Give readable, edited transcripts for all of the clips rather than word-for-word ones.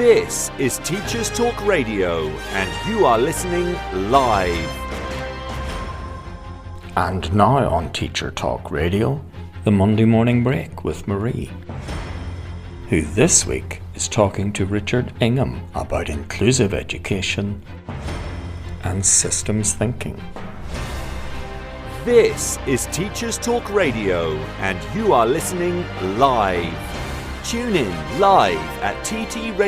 This is Teachers Talk Radio, and you are listening live. And now on Teacher Talk Radio, the Monday Morning Break with Marie, who this week is talking to Richard Ingham about inclusive education and systems thinking. This is Teachers Talk Radio, and you are listening live. Tune in live at ttradio.org,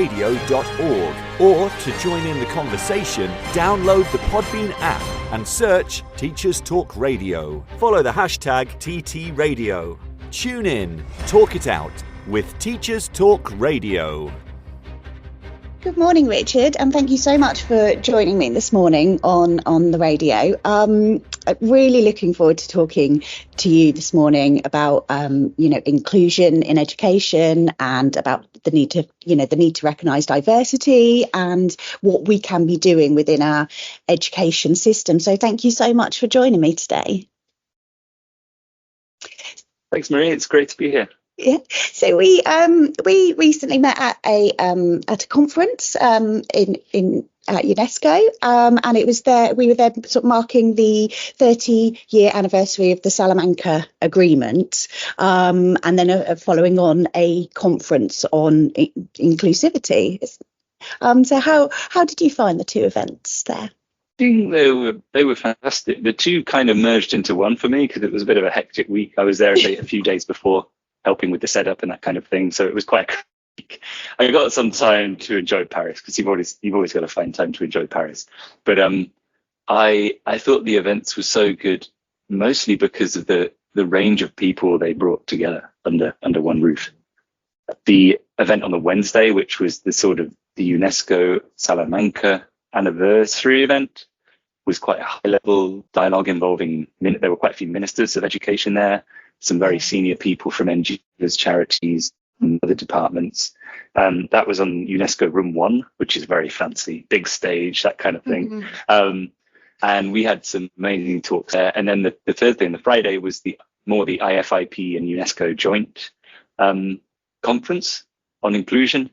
or to join in the conversation, download the Podbean app and search Teachers Talk Radio. Follow the hashtag TTRadio. Tune in, talk it out with Teachers Talk Radio. Good morning, Richard, and thank you so much for joining me this morning on the radio. I'm really looking forward to talking to you this morning about inclusion in education and about the need to recognise diversity and what we can be doing within our education system. So thank you so much for joining me today. Thanks, Marie. It's great to be here. Yeah, so we recently met at a conference in at UNESCO, and it was there. We were there sort of marking the 30-year anniversary of the Salamanca Agreement, and then following on a conference on inclusivity. So how did you find the two events there? I think they were fantastic. The two kind of merged into one for me because it was a bit of a hectic week. I was there a few days before, helping with the setup and that kind of thing. So it was quite quick. I got some time to enjoy Paris because you've always got to find time to enjoy Paris. But I thought the events were so good, mostly because of the range of people they brought together under one roof. The event on the Wednesday, which was the sort of the UNESCO Salamanca anniversary event, was quite a high level dialogue involving, there were quite a few ministers of education there, some very senior people from NGOs, charities, and other departments. That was on UNESCO Room 1, which is very fancy, big stage, that kind of thing. Mm-hmm. And we had some amazing talks there. And then the Thursday and the Friday was the IFIP and UNESCO joint conference on inclusion.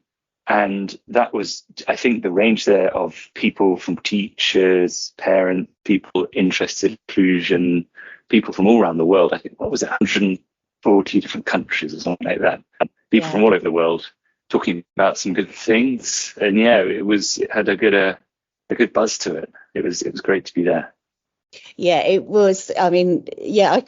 And that was, I think, the range there of people from teachers, parents, people interested in inclusion, people from all around the world. I think, 140 different countries or something like that. People from all over the world talking about some good things. And it had a good buzz to it. It was great to be there. Yeah, it was. I mean, I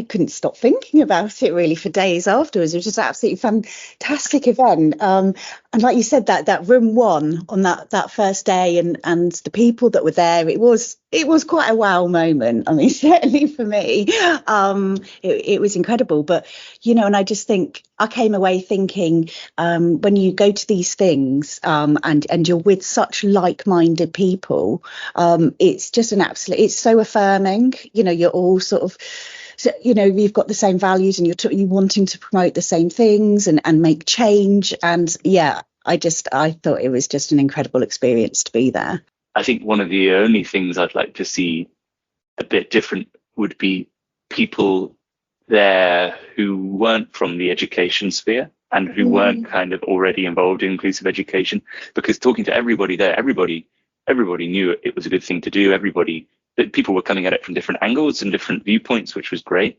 couldn't stop thinking about it really for days afterwards. It was just an absolutely fantastic event. And like you said, that room 1 on that first day and the people that were there, it was quite a wow moment. I mean, certainly for me, it was incredible. But, and I just think I came away thinking when you go to these things and you're with such like-minded people, it's just it's so affirming. You're all sort of, you've got the same values and you're wanting to promote the same things and make change. And I thought it was just an incredible experience to be there. I think one of the only things I'd like to see a bit different would be people there who weren't from the education sphere and who weren't kind of already involved in inclusive education, because talking to everybody there, everybody knew it was a good thing to do. That people were coming at it from different angles and different viewpoints, which was great.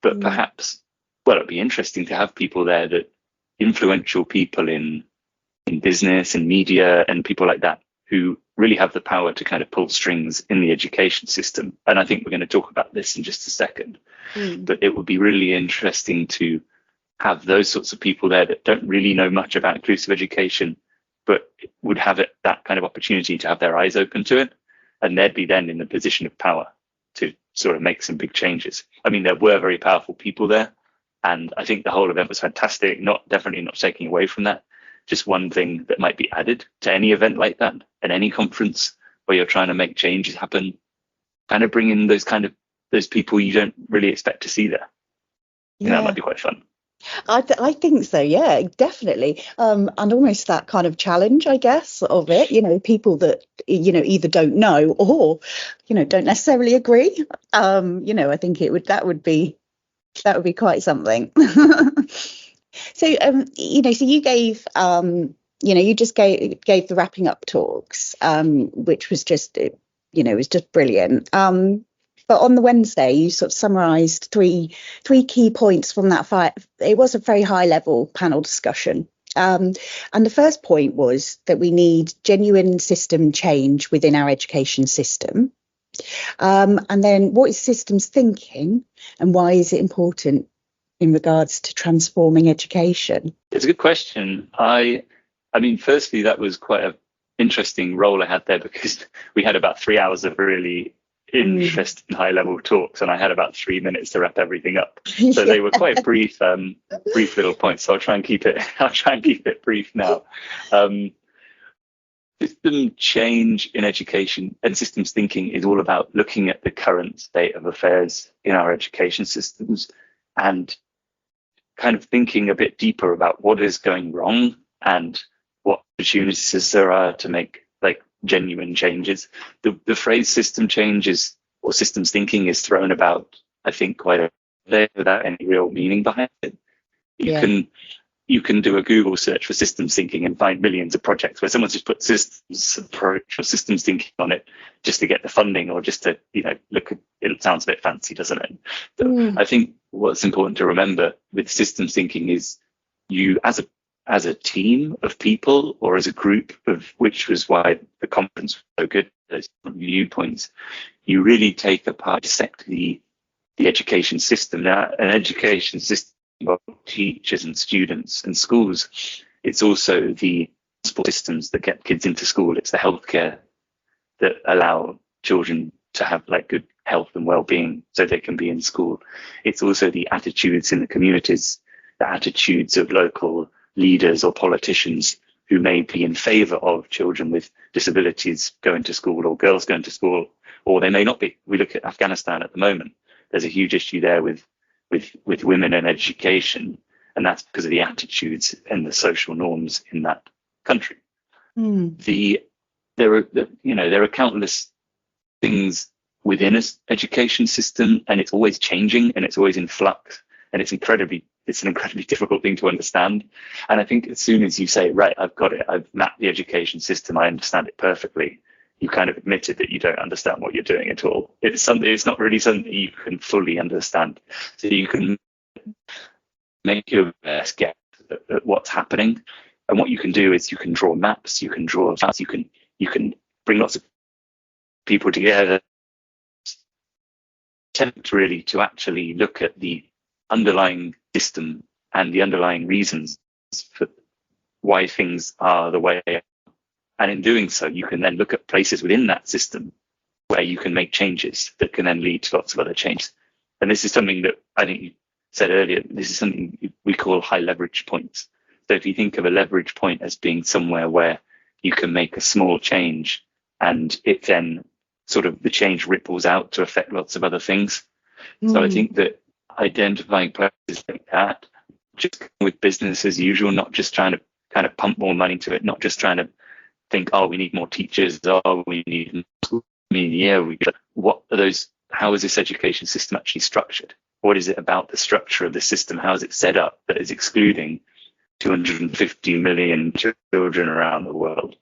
But perhaps, it'd be interesting to have people there, that influential people in business and media and people like that, who really have the power to kind of pull strings in the education system. And I think we're going to talk about this in just a second. But it would be really interesting to have those sorts of people there that don't really know much about inclusive education, but would have that kind of opportunity to have their eyes open to it. And they'd be then in the position of power to sort of make some big changes. I mean, there were very powerful people there, and I think the whole event was fantastic. Definitely not taking away from that. Just one thing that might be added to any event like that, at any conference where you're trying to make changes happen, kind of bring in those people you don't really expect to see there. That might be quite fun. I think so, yeah, definitely. And almost that kind of challenge, I guess, of it, people that, either don't know or, don't necessarily agree. I think that would be quite something. So, so you gave you just gave the wrapping up talks, which was just, it was just brilliant. But on the Wednesday, you sort of summarised three key points from that. It was a very high level panel discussion. And the first point was that we need genuine system change within our education system. And then what is systems thinking and why is it important in regards to transforming education? It's a good question. I mean, firstly, that was quite an interesting role I had there, because we had about 3 hours of really interesting high level talks, and I had about 3 minutes to wrap everything up. So they were quite brief little points. So I'll try and keep it brief now. System change in education and systems thinking is all about looking at the current state of affairs in our education systems and kind of thinking a bit deeper about what is going wrong and what opportunities there are to make like genuine changes. The phrase system changes or systems thinking is thrown about, I think, quite a bit without any real meaning behind it. You can do a Google search for systems thinking and find millions of projects where someone's just put systems approach or systems thinking on it just to get the funding or just to, look, it sounds a bit fancy, doesn't it? So I think what's important to remember with systems thinking is you as a team of people or as a group of, which was why the conference was so good, those viewpoints, you really take apart, dissect the education system. Now, an education system of teachers and students and schools, it's also the support systems that get kids into school. It's the healthcare that allow children to have like good health and well-being so they can be in school. It's also the attitudes in the communities, the attitudes of local leaders or politicians who may be in favor of children with disabilities going to school or girls going to school, or they may not be. We look at Afghanistan at the moment. There's a huge issue there with women and education, and that's because of the attitudes and the social norms in that country. There are countless things within an education system, and it's always changing and it's always in flux, and it's an incredibly difficult thing to understand. And I think as soon as you say, right, I've got it, I've mapped the education system, I understand it perfectly, you kind of admitted that you don't understand what you're doing at all. It's not really something you can fully understand. So you can make your best guess at what's happening. And what you can do is you can draw maps, you can draw charts, you can bring lots of people together, attempt really to actually look at the underlying system and the underlying reasons for why things are the way they are. And in doing so, you can then look at places within that system where you can make changes that can then lead to lots of other changes. And this is something that I think you said earlier, this is something we call high leverage points. So if you think of a leverage point as being somewhere where you can make a small change and it then sort of the change ripples out to affect lots of other things. So I think that identifying places like that, just with business as usual, not just trying to kind of pump more money to it, not just trying to think, oh, we need more teachers, oh, we need more schools. I mean, yeah, what are those? How is this education system actually structured? What is it about the structure of the system? How is it set up that is excluding 250 million children around the world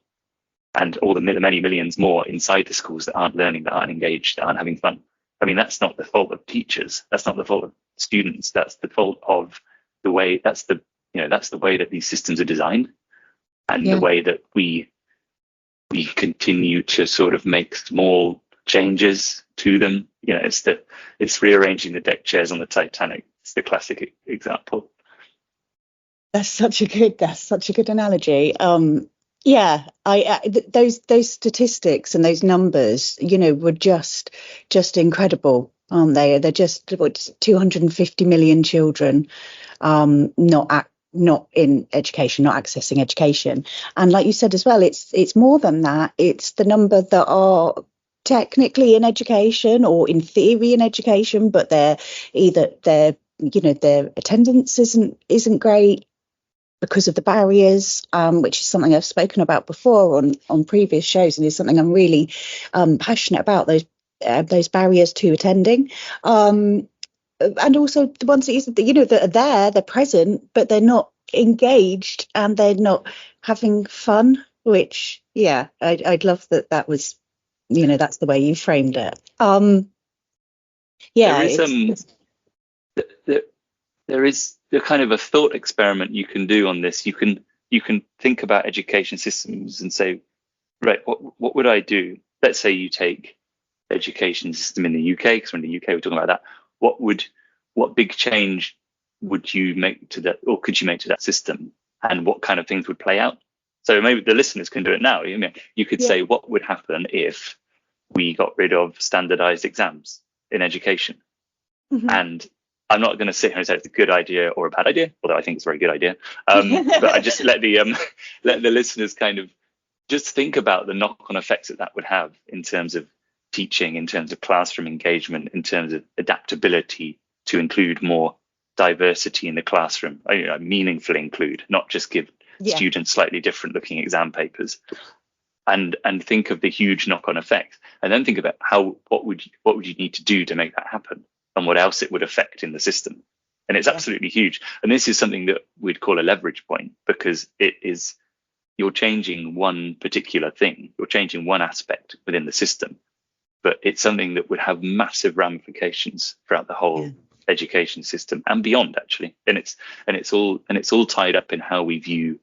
and all the many millions more inside the schools that aren't learning, that aren't engaged, that aren't having fun? I mean, that's not the fault of teachers. That's not the fault of students. That's the fault of the way. That's the way that these systems are designed, and the way that we continue to sort of make small changes to them. It's rearranging the deck chairs on the Titanic. It's the classic example. That's such a good analogy. Those statistics and those numbers, were just incredible, aren't they? They're just 250 million children not in education, not accessing education. And like you said as well, it's more than that. It's the number that are technically in education or in theory in education, but their attendance isn't great because of the barriers, which is something I've spoken about before on previous shows, and is something I'm really passionate about, those barriers to attending. And also the ones that are there, they're present, but they're not engaged and they're not having fun, which, yeah, I'd love that was, that's the way you framed it. Yeah, There is it's there is a kind of a thought experiment you can do on this. You can think about education systems and say, right, what would I do? Let's say you take the education system in the UK, because we're in the UK, we're talking about that. What big change would you make to that, or could you make to that system, and what kind of things would play out? So maybe the listeners can do it now. You could say, what would happen if we got rid of standardized exams in education? Mhm. And I'm not going to sit here and say it's a good idea or a bad idea, although I think it's a very good idea. But I just let the listeners kind of just think about the knock-on effects that would have in terms of teaching, in terms of classroom engagement, in terms of adaptability to include more diversity in the classroom, meaningfully include, not just give students slightly different looking exam papers, and think of the huge knock-on effects, and then think about what would you need to do to make that happen, and what else it would affect in the system. And it's absolutely huge. And this is something that we'd call a leverage point, because you're changing one particular thing, you're changing one aspect within the system, but it's something that would have massive ramifications throughout the whole education system and beyond, actually. And it's all tied up in how we view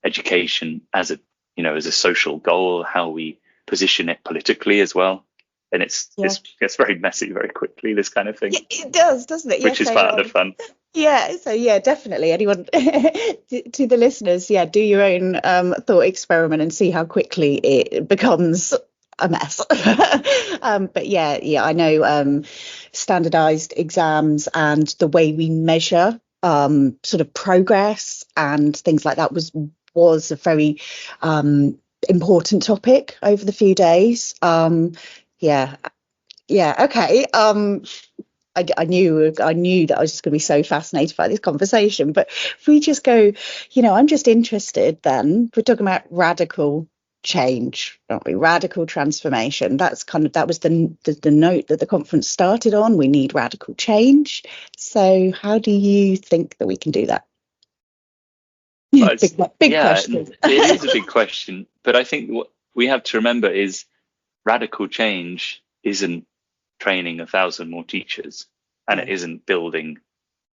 education as a social goal, how we position it politically as well. And it gets very messy very quickly, this kind of thing. Yeah, it does, doesn't it? Which is part of the fun. Yeah, so definitely. Anyone to the listeners, do your own thought experiment and see how quickly it becomes a mess. But I know standardized exams and the way we measure sort of progress and things like that was a very important topic over the few days. Okay. I knew that I was just going to be so fascinated by this conversation. But if we just go, I'm just interested then, we're talking about radical change, aren't we? Radical transformation. That was the note that the conference started on. We need radical change. So how do you think that we can do that? Well, big question. It is a big question. But I think what we have to remember is radical change isn't training 1,000 more teachers, and it isn't building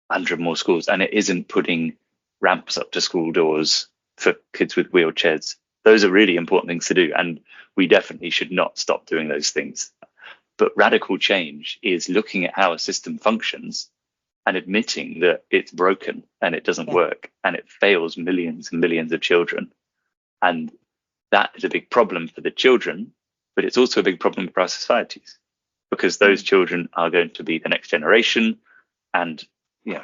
100 more schools, and it isn't putting ramps up to school doors for kids with wheelchairs. Those are really important things to do, and we definitely should not stop doing those things. But radical change is looking at how a system functions and admitting that it's broken and it doesn't work and it fails millions and millions of children. And that is a big problem for the children, but it's also a big problem for our societies, because those children are going to be the next generation. And it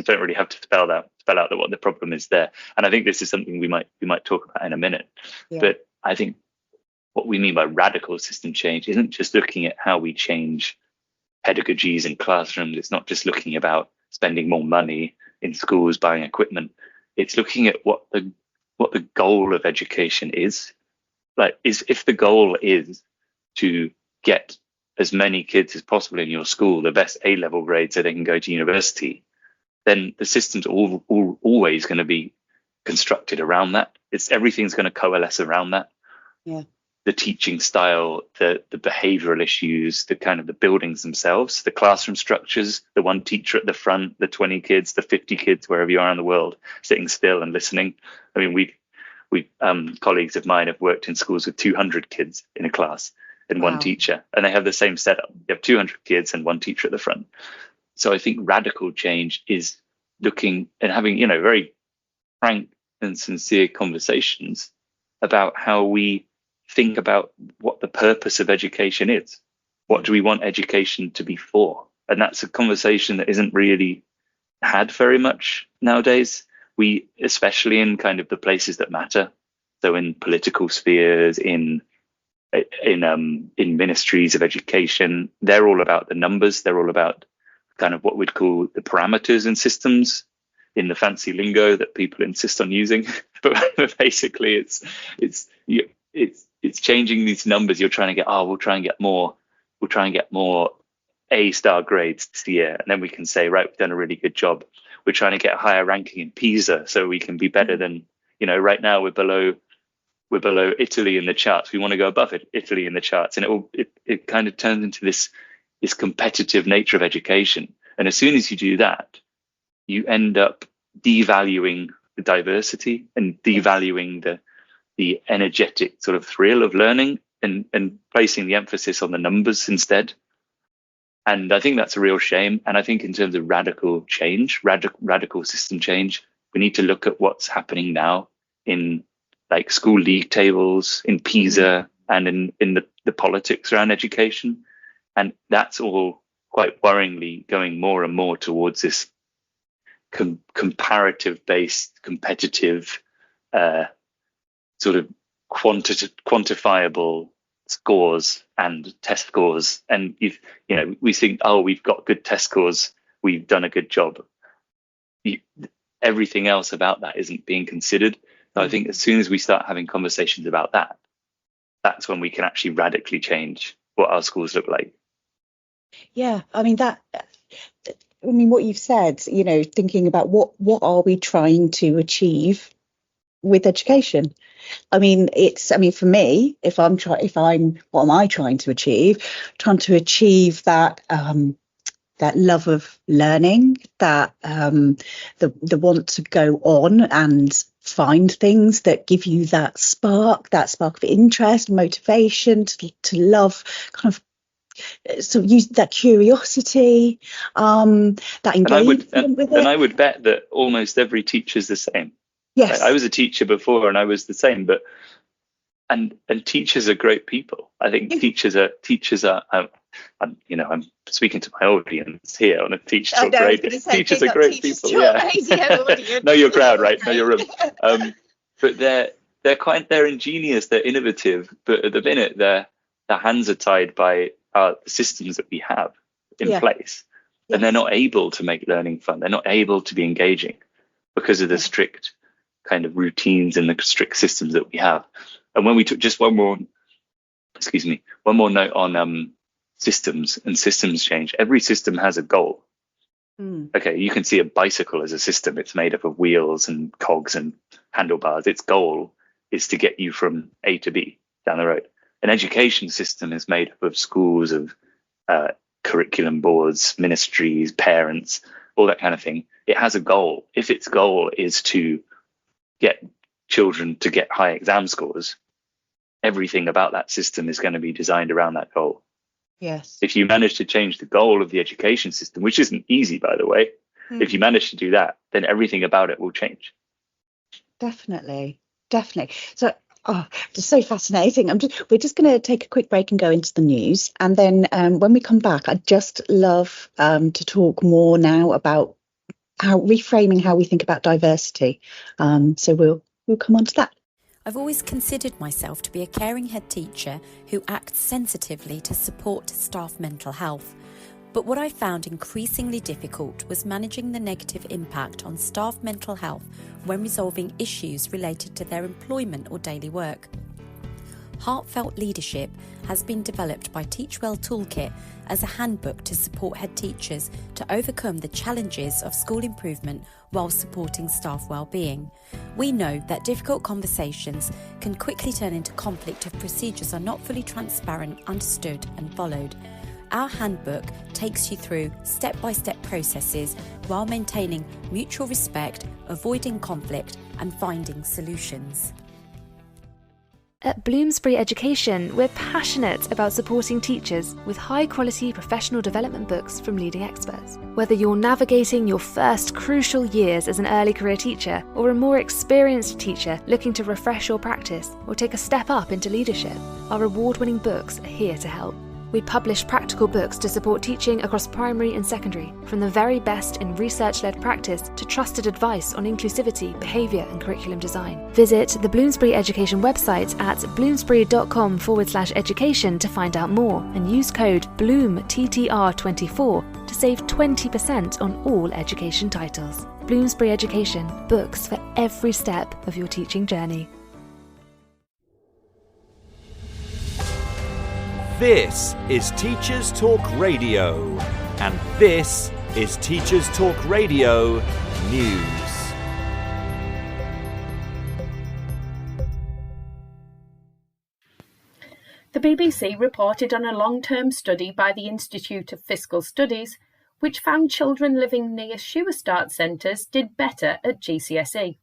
don't really have to spell out that what the problem is there. And I think this is something we might talk about in a minute. But I think what we mean by radical system change isn't just looking at how we change pedagogies in classrooms. It's not just looking about spending more money in schools, buying equipment. It's looking at what the goal of education is. If the goal is to get as many kids as possible in your school the best A-level grades so they can go to university, then the system's always going to be constructed around that. Everything's going to coalesce around that. The teaching style, the behavioral issues, the kind of the buildings themselves, the classroom structures, the one teacher at the front, the 20 kids, the 50 kids, wherever you are in the world, sitting still and listening. I mean, we colleagues of mine have worked in schools with 200 kids in a class and one teacher, and they have the same setup. You have 200 kids and one teacher at the front. So I think radical change is looking and having, very frank and sincere conversations about how we think about what the purpose of education is. What do we want education to be for? And that's a conversation that isn't really had very much nowadays. We, especially in kind of the places that matter, so in political spheres, in ministries of education, they're all about the numbers. They're all about kind of what we'd call the parameters in systems, in the fancy lingo that people insist on using. But basically, it's changing these numbers. You're trying to get, we'll try and get more A-star grades this year, and then we can say, right, we've done a really good job. we're trying to get a higher ranking in PISA so we can be better than, right now we're below Italy in the charts. We want to go above Italy in the charts, and it kind of turns into this competitive nature of education. And as soon as you do that, you end up devaluing the diversity and devaluing the energetic sort of thrill of learning, and placing the emphasis on the numbers instead. And I think that's a real shame. And I think in terms of radical change, radical system change, we need to look at what's happening now in like school league tables, in PISA, and in the politics around education. And that's all quite worryingly going more and more towards this comparative-based, competitive, sort of quantifiable scores and test scores. And we think, oh, we've got good test scores, we've done a good job. Everything else about that isn't being considered. So I think as soon as we start having conversations about that, that's when we can actually radically change what our schools look like. Yeah, what you've said, thinking about what are we trying to achieve with education? For me, what am I trying to achieve? Trying to achieve that that love of learning, that the want to go on and find things that give you that spark of interest, motivation to love, kind of use that curiosity, that engagement with it. And I would bet that almost every teacher is the same. Yes, I was a teacher before, and I was the same. But and teachers are great people. I think teachers are. I'm speaking to my audience here on a Teacher Talk Radio. Teachers are great people. Yeah. Know your crowd, right? Know your room. But they're ingenious. They're innovative. But at the minute, their hands are tied by the systems that we have in place, and they're not able to make learning fun. They're not able to be engaging because of the strict kind of routines and the strict systems that we have. And when we took just one more note on systems and systems change. Every system has a goal. Okay, you can see a bicycle as a system. It's made up of wheels and cogs and handlebars. Its goal is to get you from A to B down the road. An education system is made up of schools, of curriculum boards, ministries, parents, all that kind of thing. It has a goal. If its goal is to get children to get high exam scores, everything about that system is going to be designed around that goal. Yes. If you manage to change the goal of the education system, which isn't easy, by the way, if you manage to do that, then everything about it will change. Definitely. So, just so fascinating. We're just going to take a quick break and go into the news, and then when we come back, I'd just love to talk more now about reframing how we think about diversity. So we'll come on to that. I've always considered myself to be a caring head teacher who acts sensitively to support staff mental health. But what I found increasingly difficult was managing the negative impact on staff mental health when resolving issues related to their employment or daily work. Heartfelt Leadership has been developed by Teachwell Toolkit as a handbook to support head teachers to overcome the challenges of school improvement while supporting staff well-being. We know that difficult conversations can quickly turn into conflict if procedures are not fully transparent, understood and followed. Our handbook takes you through step-by-step processes while maintaining mutual respect, avoiding conflict and finding solutions. At Bloomsbury Education, we're passionate about supporting teachers with high-quality professional development books from leading experts. Whether you're navigating your first crucial years as an early career teacher or a more experienced teacher looking to refresh your practice or take a step up into leadership, our award-winning books are here to help. We publish practical books to support teaching across primary and secondary, from the very best in research-led practice to trusted advice on inclusivity, behaviour and curriculum design. Visit the Bloomsbury Education website at bloomsbury.com/education to find out more and use code BLOOMTTR24 to save 20% on all education titles. Bloomsbury Education, books for every step of your teaching journey. This is Teachers Talk Radio, and this is Teachers Talk Radio news. The BBC reported on a long-term study by the Institute of Fiscal Studies, which found children living near sewer start centres did better at GCSE.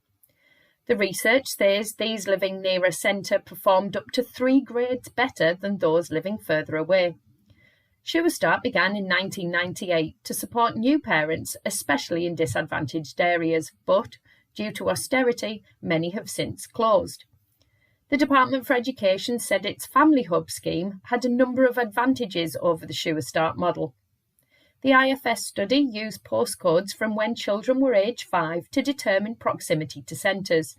The research says these living near a centre performed up to 3 grades better than those living further away. Sewer Start began in 1998 to support new parents, especially in disadvantaged areas, but due to austerity, many have since closed. The Department for Education said its Family Hub scheme had a number of advantages over the Sewer Start model. The IFS study used postcodes from when children were aged 5 to determine proximity to centres,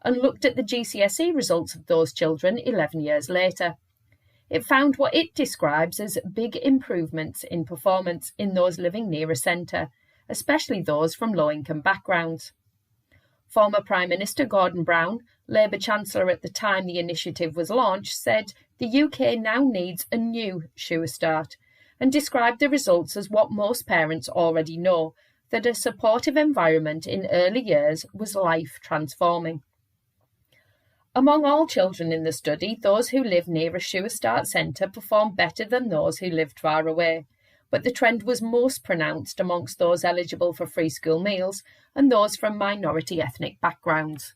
and looked at the GCSE results of those children 11 years later. It found what it describes as big improvements in performance in those living near a centre, especially those from low-income backgrounds. Former Prime Minister Gordon Brown, Labour Chancellor at the time the initiative was launched, said the UK now needs a new Sewer Start, and described the results as what most parents already know, that a supportive environment in early years was life-transforming. Among all children in the study, those who live near a Sewer Start centre performed better than those who lived far away, but the trend was most pronounced amongst those eligible for free school meals and those from minority ethnic backgrounds.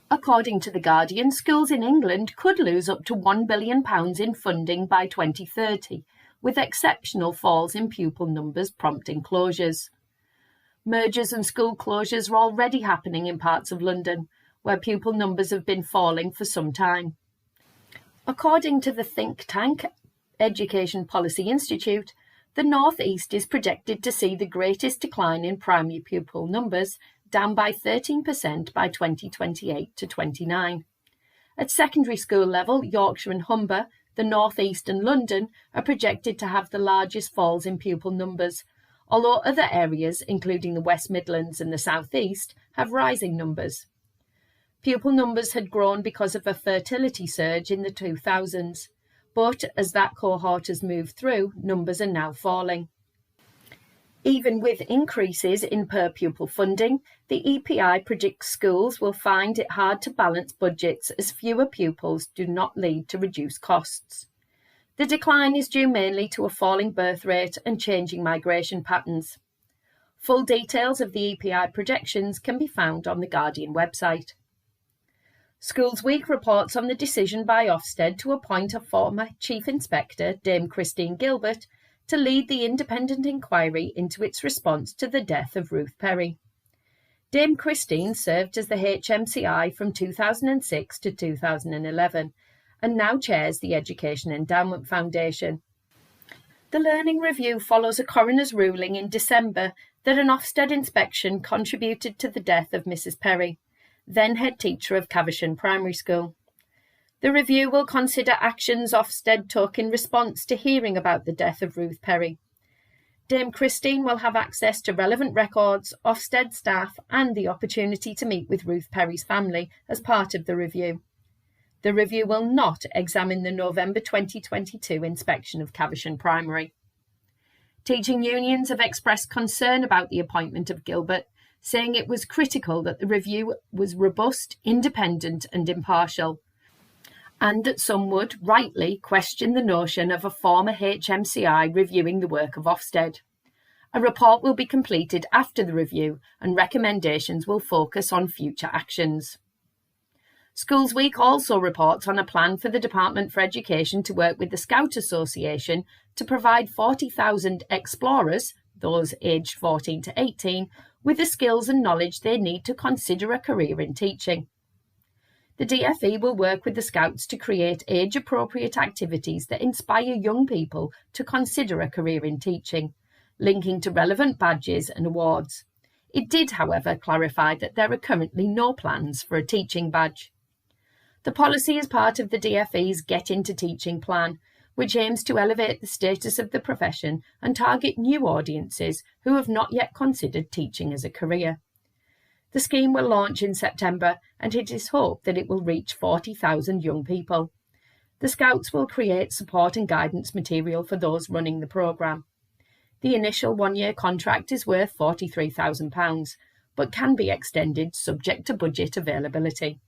According to The Guardian, schools in England could lose up to £1 billion in funding by 2030, with exceptional falls in pupil numbers prompting closures. Mergers and school closures are already happening in parts of London, where pupil numbers have been falling for some time. According to the think tank Education Policy Institute, the North East is projected to see the greatest decline in primary pupil numbers, down by 13% by 2028 to 29. At secondary school level, Yorkshire and Humber, the North East and London are projected to have the largest falls in pupil numbers, although other areas, including the West Midlands and the South East, have rising numbers. Pupil numbers had grown because of a fertility surge in the 2000s, but as that cohort has moved through, numbers are now falling. Even with increases in per-pupil funding, the EPI predicts schools will find it hard to balance budgets as fewer pupils do not lead to reduced costs. The decline is due mainly to a falling birth rate and changing migration patterns. Full details of the EPI projections can be found on the Guardian website. Schools Week reports on the decision by Ofsted to appoint a former Chief Inspector, Dame Christine Gilbert, to lead the independent inquiry into its response to the death of Ruth Perry. Dame Christine served as the HMCI from 2006 to 2011 and now chairs the Education Endowment Foundation. The Learning Review follows a coroner's ruling in December that an Ofsted inspection contributed to the death of Mrs Perry, then head teacher of Caversham Primary School. The review will consider actions Ofsted took in response to hearing about the death of Ruth Perry. Dame Christine will have access to relevant records, Ofsted staff and the opportunity to meet with Ruth Perry's family as part of the review. The review will not examine the November 2022 inspection of Caversham Primary. Teaching unions have expressed concern about the appointment of Gilbert, saying it was critical that the review was robust, independent and impartial, and that some would, rightly, question the notion of a former HMCI reviewing the work of Ofsted. A report will be completed after the review and recommendations will focus on future actions. Schools Week also reports on a plan for the Department for Education to work with the Scout Association to provide 40,000 explorers, those aged 14 to 18, with the skills and knowledge they need to consider a career in teaching. The DFE will work with the Scouts to create age-appropriate activities that inspire young people to consider a career in teaching, linking to relevant badges and awards. It did, however, clarify that there are currently no plans for a teaching badge. The policy is part of the DFE's Get Into Teaching plan, which aims to elevate the status of the profession and target new audiences who have not yet considered teaching as a career. The scheme will launch in September and it is hoped that it will reach 40,000 young people. The Scouts will create support and guidance material for those running the programme. The initial 1-year contract is worth £43,000, but can be extended subject to budget availability.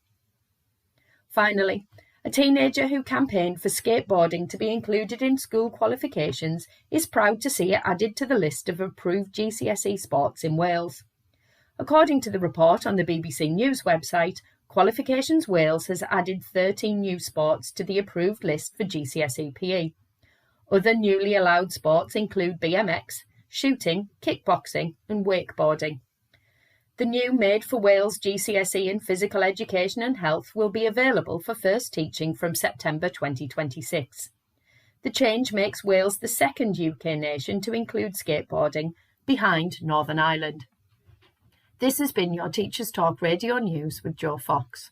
Finally, a teenager who campaigned for skateboarding to be included in school qualifications is proud to see it added to the list of approved GCSE sports in Wales. According to the report on the BBC News website, Qualifications Wales has added 13 new sports to the approved list for GCSE PE. Other newly allowed sports include BMX, shooting, kickboxing and wakeboarding. The new Made for Wales GCSE in Physical Education and Health will be available for first teaching from September 2026. The change makes Wales the second UK nation to include skateboarding, behind Northern Ireland. This has been your Teachers Talk Radio News with Jo Fox.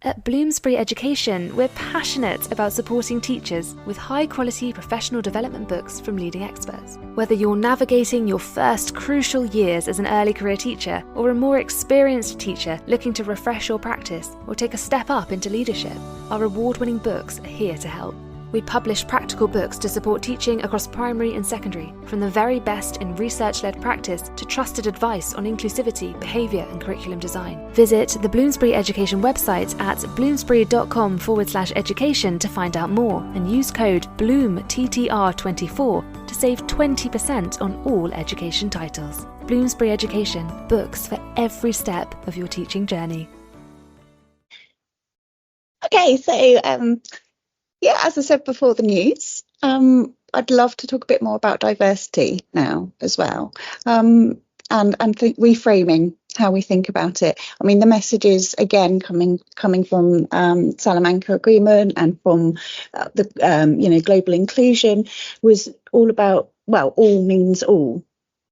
At Bloomsbury Education, we're passionate about supporting teachers with high-quality professional development books from leading experts. Whether you're navigating your first crucial years as an early career teacher or a more experienced teacher looking to refresh your practice or take a step up into leadership, our award-winning books are here to help. We publish practical books to support teaching across primary and secondary, from the very best in research-led practice to trusted advice on inclusivity, behaviour and curriculum design. Visit the Bloomsbury Education website at bloomsbury.com/education to find out more and use code BLOOMTTR24 to save 20% on all education titles. Bloomsbury Education, books for every step of your teaching journey. Okay, so yeah, as I said before the news, I'd love to talk a bit more about diversity now as well, and reframing how we think about it. I mean, the messages again coming from Salamanca Agreement and from the global inclusion was all about, well, all means all,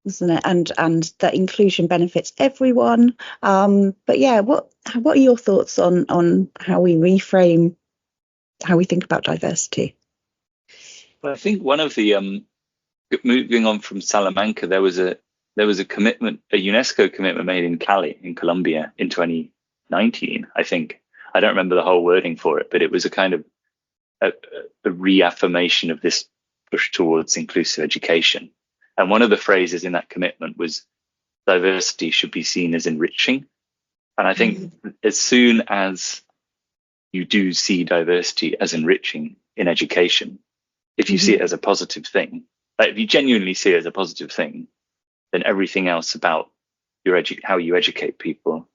isn't it? And that inclusion benefits everyone. But yeah, what are your thoughts on how we reframe how we think about diversity? Well, I think one of the moving on from Salamanca, there was a commitment, a UNESCO commitment made in Cali in Colombia in 2019. I think, I don't remember the whole wording for it, but it was a kind of a reaffirmation of this push towards inclusive education. And one of the phrases in that commitment was diversity should be seen as enriching. And I think as soon as you do see diversity as enriching in education, if you see it as a positive thing, like if you genuinely see it as a positive thing, then everything else about your how you educate people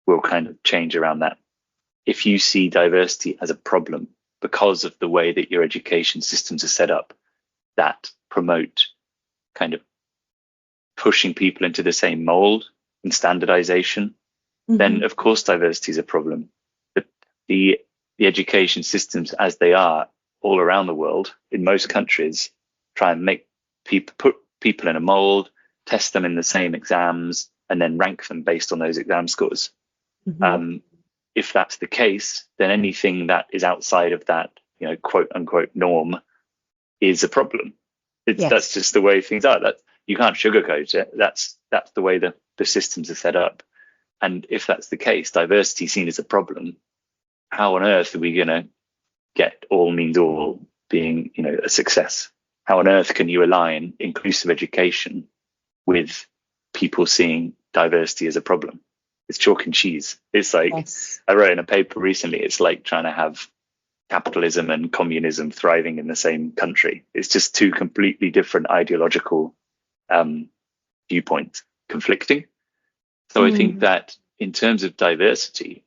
will kind of change around that. If you see diversity as a problem because of the way that your education systems are set up that promote kind of pushing people into the same mold and standardization, then of course diversity is a problem. The education systems as they are all around the world, in most countries, try and make people, put people in a mold, test them in the same exams, and then rank them based on those exam scores. If that's the case, then anything that is outside of that, quote unquote norm is a problem. That's just the way things are. That you can't sugarcoat it. That's the way the systems are set up. And if that's the case, diversity seen as a problem, how on earth are we going to get all means all being, a success? How on earth can you align inclusive education with people seeing diversity as a problem? It's chalk and cheese. It's like, I wrote in a paper recently, it's like trying to have capitalism and communism thriving in the same country. It's just two completely different ideological viewpoints conflicting. So I think that in terms of diversity,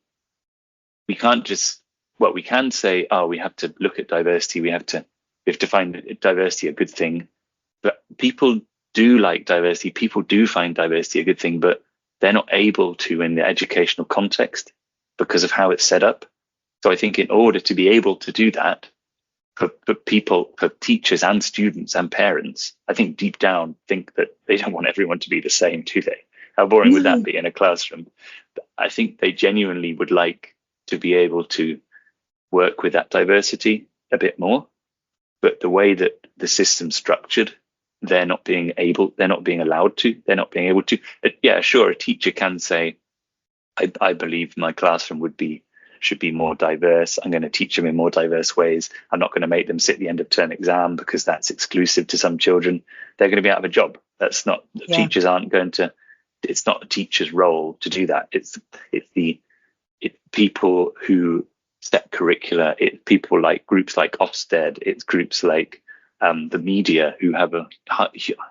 we can't just, we can say, we have to look at diversity. We have to find diversity a good thing. But people do like diversity. People do find diversity a good thing, but they're not able to in the educational context because of how it's set up. So I think in order to be able to do that, for teachers and students and parents, I think deep down think that they don't want everyone to be the same, do they? How boring would that be in a classroom? But I think they genuinely would like to be able to work with that diversity a bit more. But the way that the system's structured, they're not being allowed to, they're not being able to. Yeah, sure, a teacher can say, I believe my classroom would be should be more diverse. I'm going to teach them in more diverse ways. I'm not going to make them sit the end of term exam because that's exclusive to some children. They're going to be out of a job. That's not, teachers aren't going to, it's not a teacher's role to do that. It's people who set curricula. It's people like groups like Ofsted. It's groups like the media who have a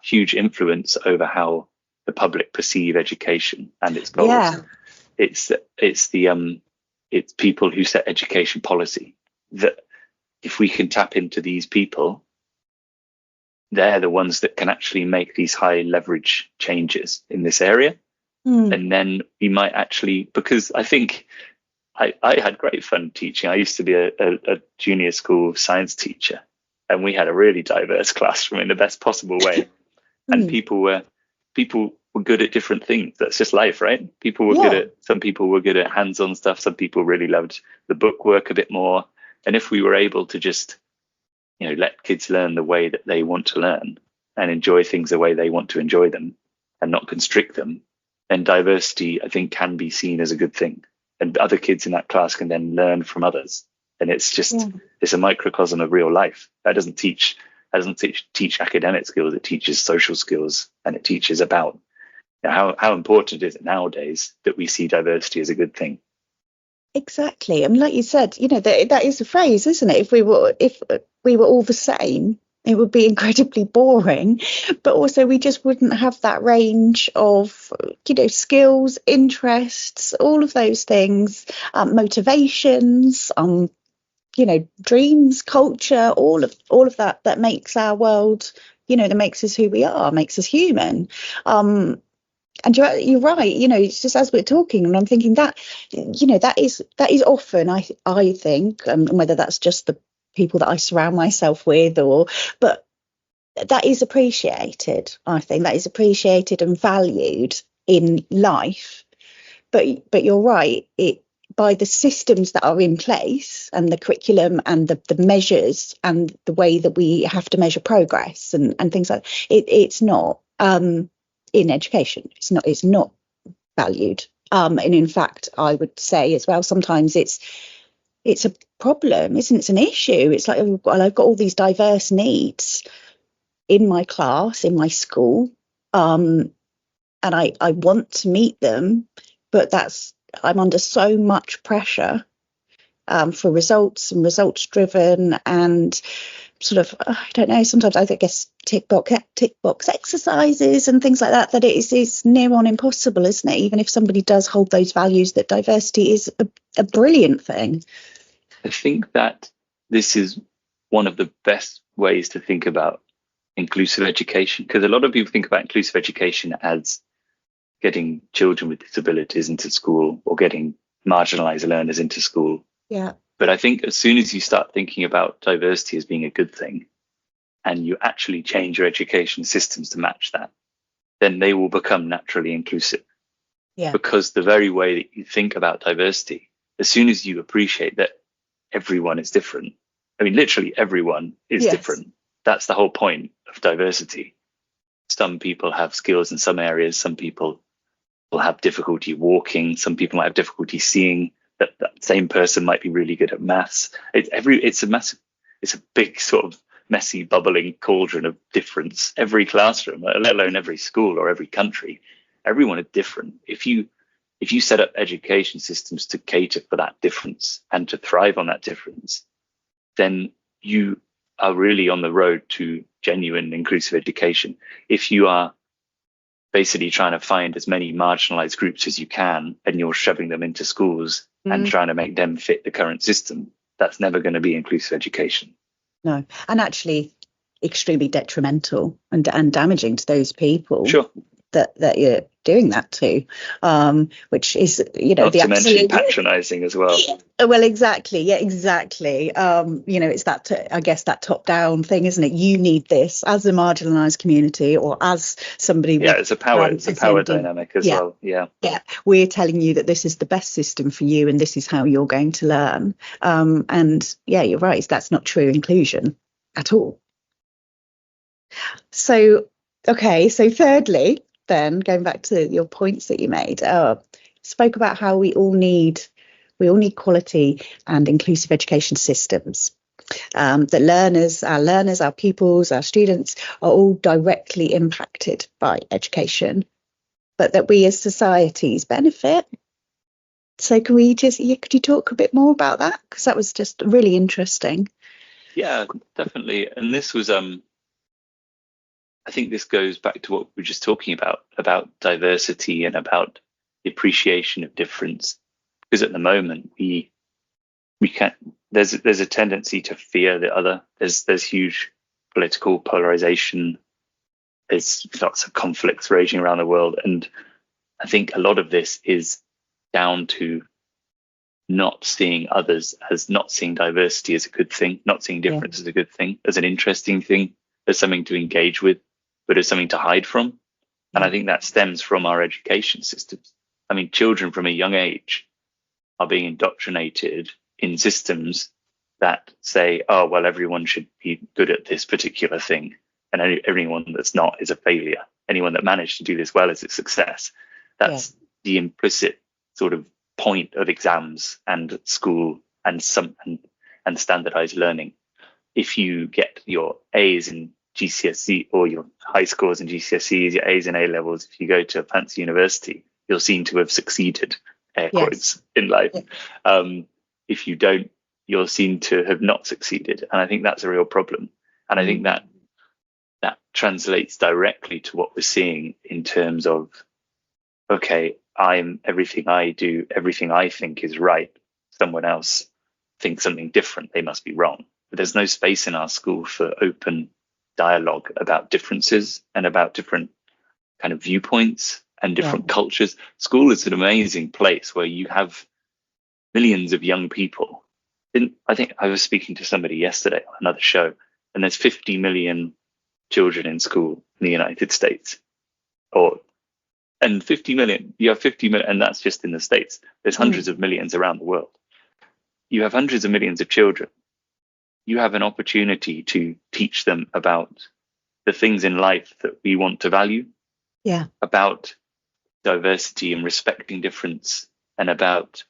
huge influence over how the public perceive education and its goals. Yeah. It's people who set education policy. That if we can tap into these people, they're the ones that can actually make these high leverage changes in this area. And then we might actually, because I think I had great fun teaching. I used to be a junior school science teacher, and we had a really diverse classroom in the best possible way. And people were good at different things. That's just life, right? Some people were good at hands-on stuff. Some people really loved the book work a bit more. And if we were able to just, let kids learn the way that they want to learn and enjoy things the way they want to enjoy them and not constrict them, then diversity, I think, can be seen as a good thing. And other kids in that class can then learn from others. And it's just, it's a microcosm of real life. That doesn't teach academic skills. It teaches social skills, and it teaches about how important is it nowadays that we see diversity as a good thing. Exactly. I mean, like you said, that is a phrase, isn't it? If we were all the same, it would be incredibly boring, but also we just wouldn't have that range of, skills, interests, all of those things, motivations, dreams, culture, all of that makes our world, that makes us who we are, makes us human. And you're right, it's just as we're talking, and I'm thinking that, that is often, I think, whether that's just the people that I surround myself with, but that is appreciated. I think that is appreciated and valued in life. But you're right, by the systems that are in place and the curriculum and the measures and the way that we have to measure progress and things like that, it's not in education. It's not valued. And in fact, I would say as well, sometimes it's a problem, isn't it? It's an issue. It's like, well, I've got all these diverse needs in my class, in my school, and I want to meet them, but I'm under so much pressure for results and results driven and sort of, I don't know, sometimes I guess tick box exercises and things like that it's near on impossible, isn't it? Even if somebody does hold those values, that diversity is a brilliant thing. I think that this is one of the best ways to think about inclusive education, because a lot of people think about inclusive education as getting children with disabilities into school or getting marginalized learners into school. Yeah. But I think as soon as you start thinking about diversity as being a good thing, and you actually change your education systems to match that, then they will become naturally inclusive. Yeah. Because the very way that you think about diversity, as soon as you appreciate that everyone is different, I mean, literally everyone is different. That's the whole point of diversity. Some people have skills in some areas. Some people will have difficulty walking. Some people might have difficulty seeing. That same person might be really good at maths. It's a big sort of messy, bubbling cauldron of difference. Every classroom, let alone every school or every country, everyone is different. If you set up education systems to cater for that difference and to thrive on that difference, then you are really on the road to genuine inclusive education. If you are basically trying to find as many marginalized groups as you can and you're shoving them into schools and trying to make them fit the current system, that's never going to be inclusive education. No, and actually extremely detrimental and damaging to those people. Sure. That you're doing that to, which is, not to mention patronizing as well. Well, exactly. Yeah, exactly. It's that, I guess, that top down thing, isn't it? You need this as a marginalized community or as somebody. Yeah, it's a power dynamic as well. Yeah. Yeah. We're telling you that this is the best system for you and this is how you're going to learn. And yeah, you're right. That's not true inclusion at all. So, okay. So thirdly, then going back to your points that you made, spoke about how we all need We all need quality and inclusive education systems. That our pupils, our students are all directly impacted by education, but that we as societies benefit. So could you talk a bit more about that? Because that was just really interesting. Yeah, definitely. And this was, I think this goes back to what we were just talking about diversity and about the appreciation of difference. Because at the moment, we can't, there's a tendency to fear the other. There's huge political polarization. There's lots of conflicts raging around the world. And I think a lot of this is down to not seeing diversity as a good thing, not seeing difference as a good thing, as an interesting thing, as something to engage with, but as something to hide from. And I think that stems from our education systems. I mean, children from a young age are being indoctrinated in systems that say, oh, well, everyone should be good at this particular thing, and anyone that's not is a failure. Anyone that managed to do this well is a success. That's the implicit sort of point of exams and school and standardized learning. If you get your A's in GCSE or your high scores in GCSEs, your A's in A levels, if you go to a fancy university, you're seen to have succeeded, air quotes, in life. If you don't, you're seen to have not succeeded. And I think that's a real problem. And I think that translates directly to what we're seeing in terms of, okay, I'm everything I do, everything I think is right. Someone else thinks something different. They must be wrong. But there's no space in our school for open dialogue about differences and about different kind of viewpoints and different cultures. School is an amazing place where you have millions of young people. I think I was speaking to somebody yesterday on another show, and there's 50 million children in school in the United States. And 50 million, you have 50 million, and that's just in the States. There's hundreds of millions around the world. You have hundreds of millions of children. You have an opportunity to teach them about the things in life that we want to value, about diversity and respecting difference, and about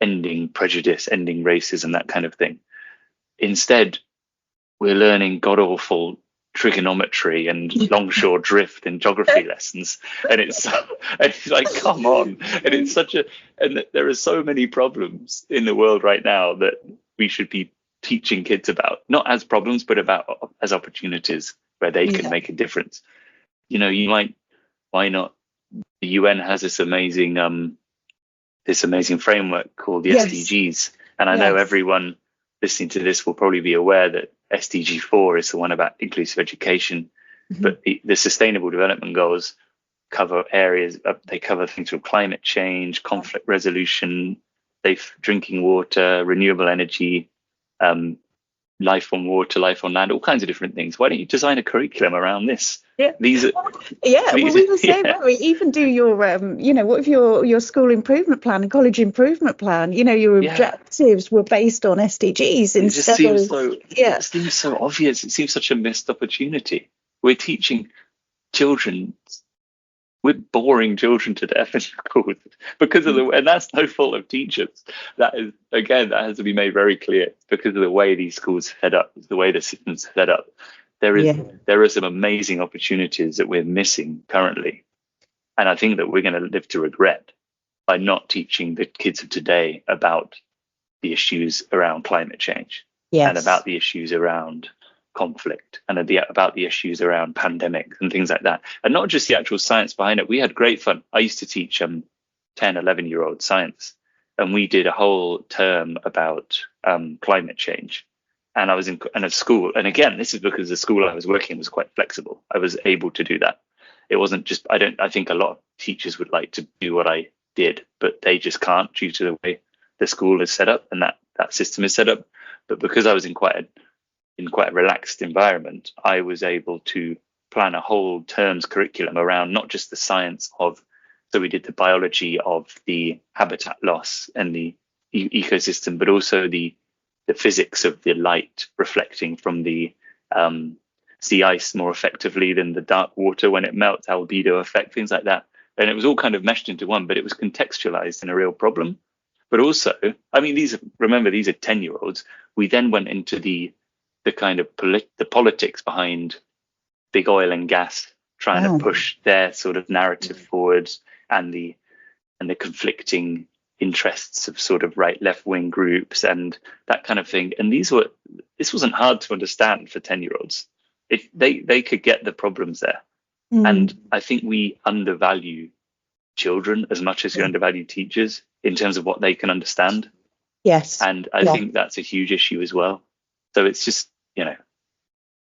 ending prejudice, ending racism, that kind of thing. Instead, we're learning god-awful trigonometry and longshore drift and geography lessons, and it's like, come on. And there are so many problems in the world right now that we should be teaching kids about, not as problems, but as opportunities where they can make a difference. Why not? The UN has this amazing framework called the SDGs, and I know everyone listening to this will probably be aware that SDG 4 is the one about inclusive education, but the Sustainable Development Goals cover areas. They cover things from climate change, conflict resolution, safe drinking water, renewable energy, life on water, life on land, all kinds of different things. Why don't you design a curriculum around this? We were saying, we even do your what if your school improvement plan and college improvement plan, your objectives were based on SDGs. It seems so obvious. It seems such a missed opportunity. We're teaching children, we're boring children to death in schools because of and that's no fault of teachers. That has to be made very clear. It's because of the way these schools are set up, the way the system's set up. There are some amazing opportunities that we're missing currently. And I think that we're going to live to regret by not teaching the kids of today about the issues around climate change and about the issues around conflict and about the issues around pandemics and things like that. And not just the actual science behind it. We had great fun. I used to teach 10, 11-year-old science, and we did a whole term about climate change. And I was in a school, and again, this is because the school I was working in was quite flexible. I was able to do that. It wasn't just, I think a lot of teachers would like to do what I did, but they just can't due to the way the school is set up and that system is set up. But because I was in quite a relaxed environment, I was able to plan a whole term's curriculum around not just the science so we did the biology of the habitat loss and the ecosystem, but also the physics of the light reflecting from the sea ice more effectively than the dark water when it melts, albedo effect, things like that. And it was all kind of meshed into one, but it was contextualized in a real problem. But also, I mean, these are 10-year-olds. We then went into the kind of the politics behind big oil and gas trying to push their sort of narrative forwards, and the conflicting interests of sort of right left wing groups and that kind of thing. And this wasn't hard to understand for 10-year-olds. They could get the problems there. And I think we undervalue children as much as we undervalue teachers in terms of what they can understand. Yes. And I think that's a huge issue as well. So it's just,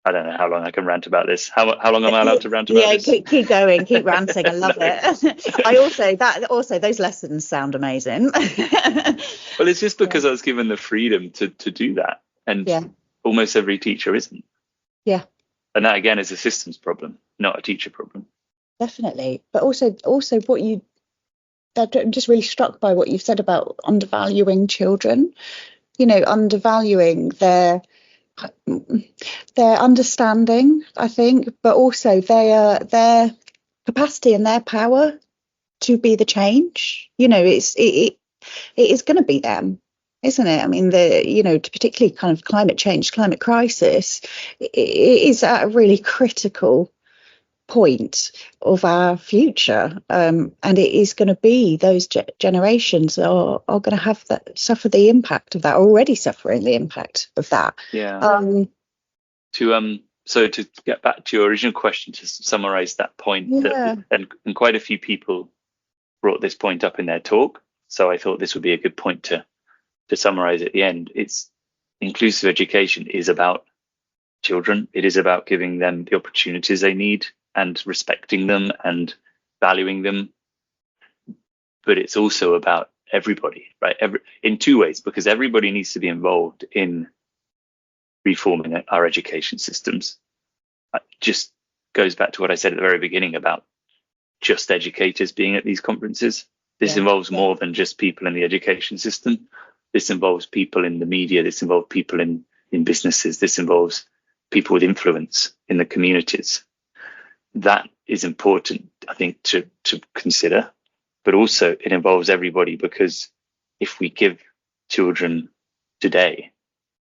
I don't know how long I can rant about this. How long am I allowed to rant about this? Yeah, keep going, keep ranting. I love it. Also those lessons sound amazing. Well, it's just because I was given the freedom to do that, and almost every teacher isn't. Yeah. And that again is a systems problem, not a teacher problem. Definitely. But also I'm just really struck by what you've said about undervaluing children, undervaluing their understanding, I think, but also their capacity and their power to be the change. It is going to be them, isn't it? I mean, particularly kind of climate change, climate crisis, it is at a really critical point of our future, and it is going to be those generations are going to have suffer the impact of that, already suffering the impact of that. So to get back to your original question, to summarize that point, and quite a few people brought this point up in their talk, so I thought this would be a good point to summarize at the end. It's inclusive education is about children. It is about giving them the opportunities they need and respecting them and valuing them. But it's also about everybody, right? In two ways, because everybody needs to be involved in reforming our education systems. It just goes back to what I said at the very beginning about just educators being at these conferences. This involves more than just people in the education system. This involves people in the media. This involves people in businesses. This involves people with influence in the communities. That is important, I think, to consider. But also it involves everybody, because if we give children today,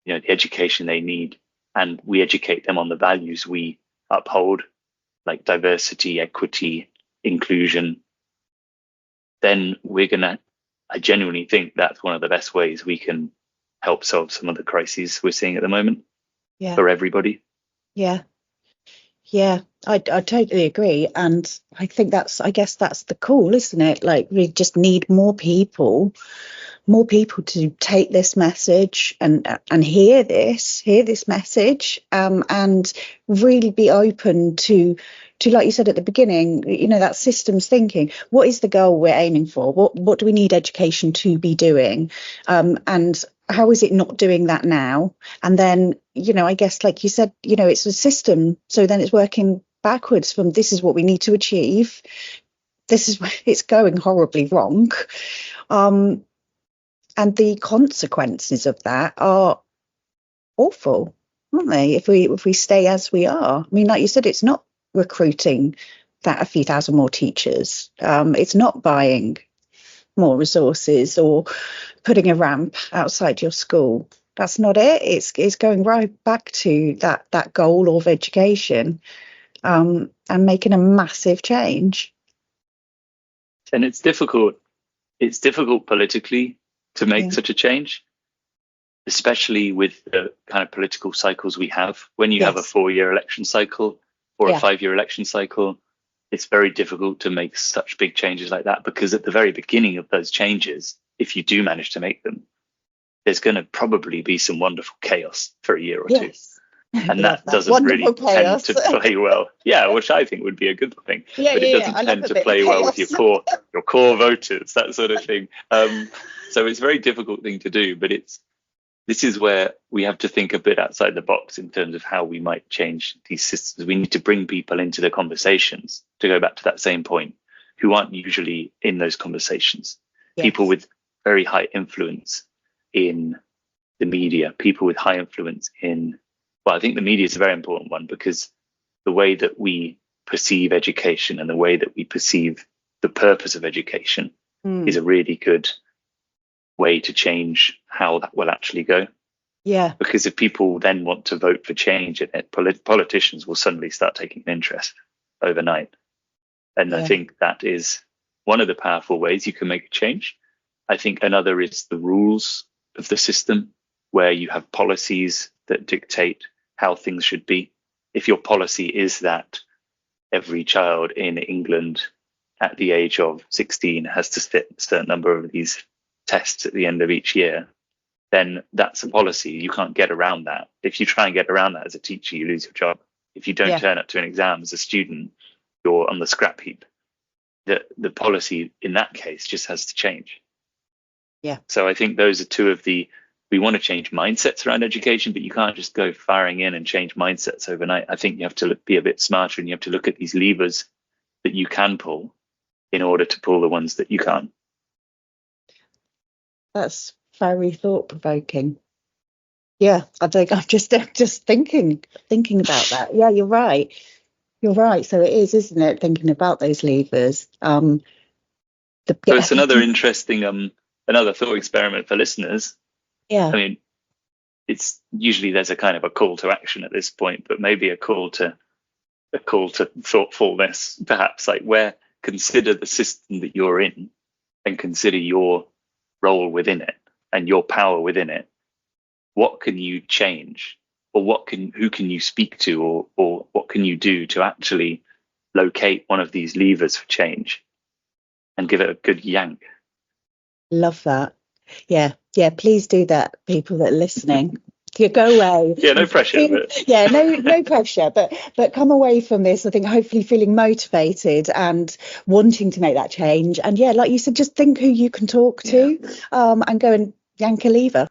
the education they need, and we educate them on the values we uphold, like diversity, equity, inclusion, then I genuinely think that's one of the best ways we can help solve some of the crises we're seeing at the moment for everybody. I totally agree, and I think I guess that's the call, isn't it? Like, we just need more people to take this message and hear this message, and really be open to, like you said at the beginning, that systems thinking. What is the goal we're aiming for? What do we need education to be doing? And how is it not doing that now? And then, I guess, like you said, it's a system. So then it's working backwards from, this is what we need to achieve. This is where it's going horribly wrong. And the consequences of that are awful, aren't they? If we stay as we are. I mean, like you said, it's not recruiting a few thousand more teachers. It's not buying more resources or putting a ramp outside your school. That's not it. It's going right back to that goal of education, and making a massive change. And it's difficult. It's difficult politically to make such a change, especially with the kind of political cycles we have. When you have a 4-year election cycle or a 5-year election cycle, it's very difficult to make such big changes like that, because at the very beginning of those changes, if you do manage to make them, there's going to probably be some wonderful chaos for a year or two. And that doesn't really tend to play well. Yeah, which I think would be a good thing. But it doesn't tend to play well with your core voters, that sort of thing. So it's a very difficult thing to do, but this is where we have to think a bit outside the box in terms of how we might change these systems. We need to bring people into the conversations, to go back to that same point, who aren't usually in those conversations. People with very high influence in the media, people with high influence I think the media is a very important one, because the way that we perceive education and the way that we perceive the purpose of education is a really good way to change how that will actually go. Yeah. Because if people then want to vote for change in it, politicians will suddenly start taking an interest overnight. And I think that is one of the powerful ways you can make a change. I think another is the rules of the system, where you have policies that dictate how things should be. If your policy is that every child in England at the age of 16 has to sit a certain number of these tests at the end of each year, then that's a policy. You can't get around that. If you try and get around that as a teacher, you lose your job. If you don't turn up to an exam as a student, you're on the scrap heap. The policy in that case just has to change. Yeah. So I think those are two of we want to change mindsets around education, but you can't just go firing in and change mindsets overnight. I think you have to be a bit smarter, and you have to look at these levers that you can pull in order to pull the ones that you can't. That's very thought-provoking. Yeah, I think I'm just thinking about that. Yeah, you're right. You're right. So it is, isn't it? Thinking about those levers. So it's another interesting, another thought experiment for listeners. Yeah. I mean, it's usually there's a kind of a call to action at this point, but maybe a call to thoughtfulness, perhaps, like where consider the system that you're in and consider your role within it and your power within it. What can you change, or who can you speak to, or what can you do to actually locate one of these levers for change and give it a good yank? Love that. Yeah. Please do that, people that are listening. You go away. Yeah, no pressure. Yeah, no pressure. But come away from this, I think, hopefully feeling motivated and wanting to make that change. And yeah, like you said, just think who you can talk to, and go and yank a lever.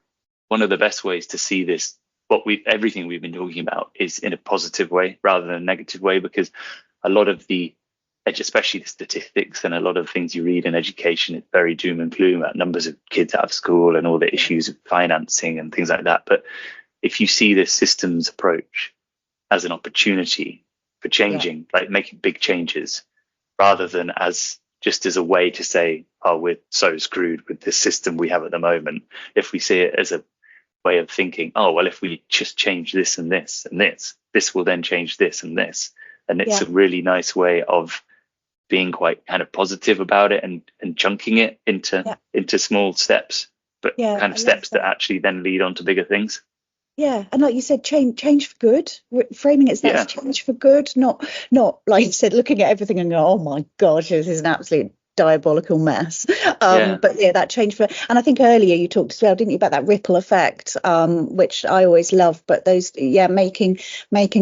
One of the best ways to see this, everything we've been talking about, is in a positive way rather than a negative way, because a lot of especially the statistics and a lot of things you read in education, it's very doom and gloom about numbers of kids out of school and all the issues of financing and things like that. But if you see this systems approach as an opportunity for changing, like making big changes, rather than as a way to say, oh, we're so screwed with this system we have at the moment. If we see it as a way of thinking, oh, well, if we just change this and this and this will then change this and this. And it's a really nice way of being quite kind of positive about it and chunking it into small steps, but kind of steps that actually then lead on to bigger things. Yeah, and like you said, change for good. Framing it as that's change for good, not like you said, looking at everything and go, oh my gosh, this is an absolute diabolical mess. But that change for, and I think earlier you talked as well, didn't you, about that ripple effect, which I always love. But those, making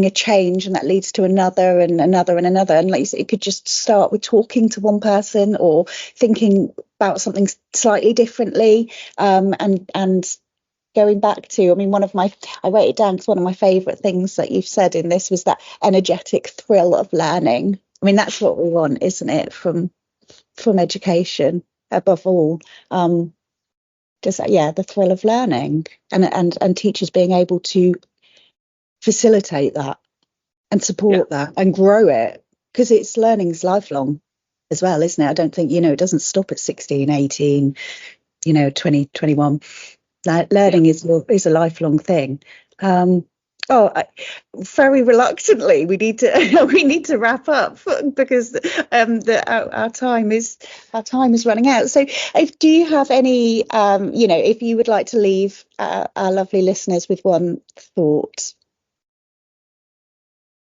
a change, and that leads to another and another and another. And like you said, it could just start with talking to one person or thinking about something slightly differently, and going back to, I mean, I wrote it down because one of my favourite things that you've said in this was that energetic thrill of learning. I mean, that's what we want, isn't it, from education above all? The thrill of learning, and teachers being able to facilitate that and support that and grow it, because learning's lifelong as well, isn't it? I don't think, it doesn't stop at 16, 18, 20, 21. Learning is a lifelong thing. Very reluctantly, we need to wrap up, because our time is running out. So, do you have any, if you would like to leave our lovely listeners with one thought?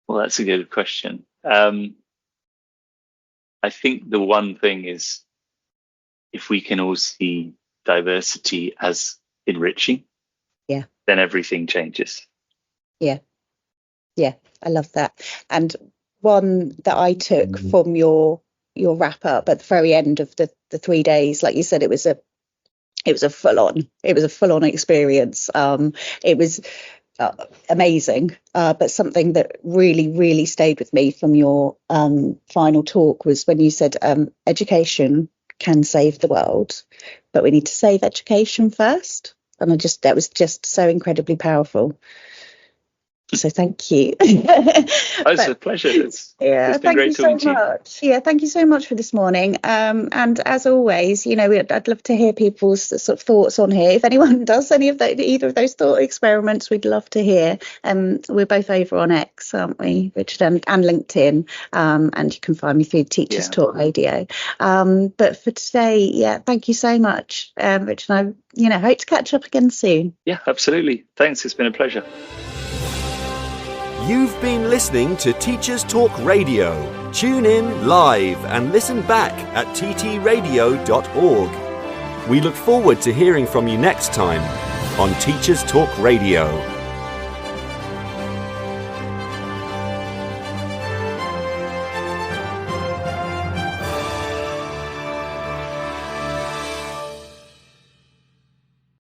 Well, that's a good question. I think the one thing is, if we can all see diversity as enriching, then everything changes. I love that. And one that I took from your wrap up at the very end of the 3 days, like you said, it was a full on experience. It was amazing, but something that really, really stayed with me from your final talk was when you said education can save the world, but we need to save education first. And that was just so incredibly powerful. So thank you. It's a pleasure. It's been thank great you so talking to you. much. Yeah, thank you so much for this morning. And as always, I'd love to hear people's sort of thoughts on here. If anyone does either of those thought experiments, we'd love to hear. We're both over on X, aren't we, Richard, and LinkedIn. And you can find me through Teachers Talk Radio. But for today, thank you so much, Richard. And I hope to catch up again soon. Yeah, absolutely. Thanks. It's been a pleasure. You've been listening to Teachers Talk Radio. Tune in live and listen back at ttradio.org. We look forward to hearing from you next time on Teachers Talk Radio.